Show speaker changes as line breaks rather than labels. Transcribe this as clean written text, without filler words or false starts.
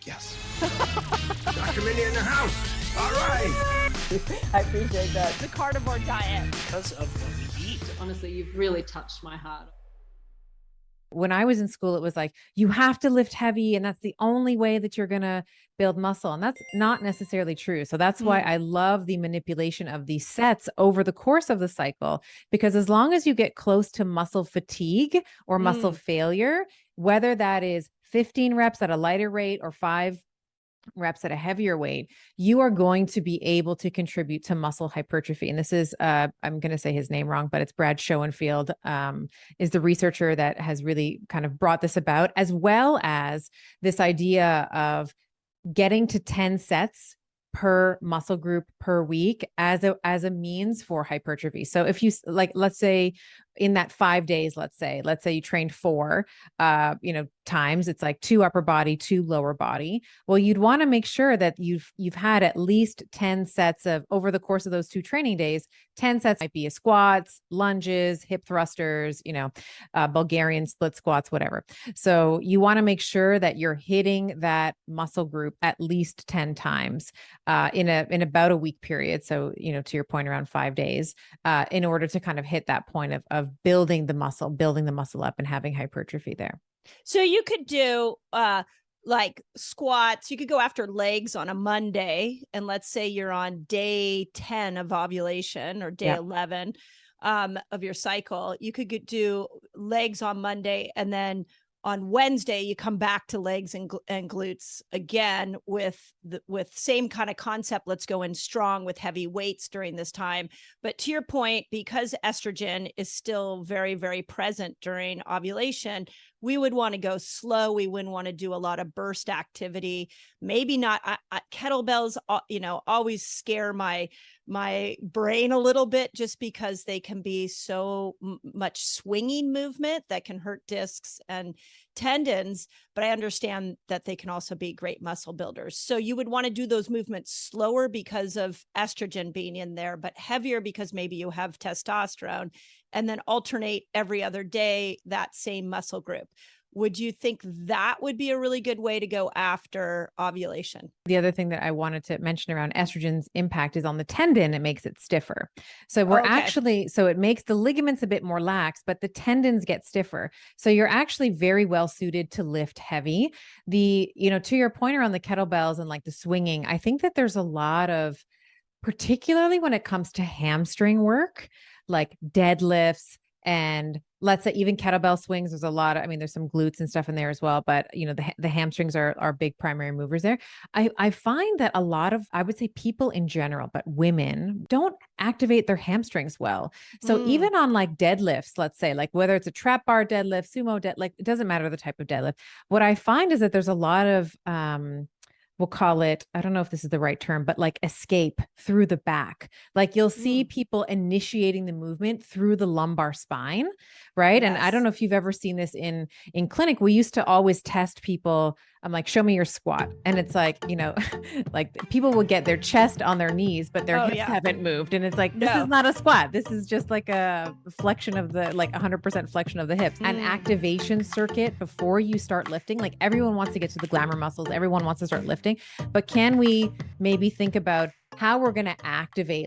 Yes. Dr. Mindy in the house. All right.
I appreciate that.
The carnivore diet.
Because of what we eat.
Honestly, you've really touched my heart.
When I was in school, it was like, you have to lift heavy and that's the only way that you're going to build muscle. And that's not necessarily true. So that's why I love the manipulation of these sets over the course of the cycle, because as long as you get close to muscle fatigue or muscle failure, whether that is 15 reps at a lighter rate or 5 reps at a heavier weight, you are going to be able to contribute to muscle hypertrophy. And this is, I'm going to say his name wrong, but it's Brad Schoenfield, is the researcher that has really kind of brought this about, as well as this idea of getting to 10 sets per muscle group per week as a means for hypertrophy. So if you let's say in that 5 days, let's say you trained 4, times, it's like 2 upper body, 2 lower body. Well, you'd want to make sure that you've had at least 10 sets of, over the course of those 2 training days, 10 sets might be a squats, lunges, hip thrusters, Bulgarian split squats, whatever. So you want to make sure that you're hitting that muscle group at least 10 times in about a week period. So, to your point, around 5 days, in order to kind of hit that point of building the muscle up and having hypertrophy there.
So you could do like squats. You could go after legs on a Monday. And let's say you're on day 10 of ovulation or day 11 of your cycle. You could do legs on Monday, and then on Wednesday, you come back to legs and glutes again with same kind of concept. Let's go in strong with heavy weights during this time. But to your point, because estrogen is still very, very present during ovulation, we would want to go slow. We wouldn't want to do a lot of burst activity. Maybe not kettlebells, always scare my brain a little bit, just because they can be so much swinging movement that can hurt discs and tendons. But I understand that they can also be great muscle builders. So you would want to do those movements slower because of estrogen being in there, but heavier because maybe you have testosterone, and then alternate every other day that same muscle group. Would you think that would be a really good way to go after ovulation?
The other thing that I wanted to mention around estrogen's impact is on the tendon. It makes it stiffer. So so it makes the ligaments a bit more lax, but the tendons get stiffer. So you're actually very well suited to lift heavy. To your point around the kettlebells and like the swinging, I think that there's a lot of, particularly when it comes to hamstring work, like deadlifts, and let's say even kettlebell swings, there's a lot of, there's some glutes and stuff in there as well, but the hamstrings are big primary movers there. I find that a lot of, I would say people in general, but women don't activate their hamstrings well. So even on like deadlifts, let's say, like whether it's a trap bar deadlift, sumo dead, like it doesn't matter the type of deadlift. What I find is that there's a lot of, we'll call it, I don't know if this is the right term, but like escape through the back. Like you'll see people initiating the movement through the lumbar spine, right? Yes. And I don't know if you've ever seen this in clinic. We used to always test people. I'm like, show me your squat. And it's like, like people will get their chest on their knees, but their hips haven't moved. And it's like, this is not a squat. This is just like a flexion of the, like 100% flexion of the hips. An activation circuit before you start lifting. Like everyone wants to get to the glamour muscles. Everyone wants to start lifting, but can we maybe think about how we're going to activate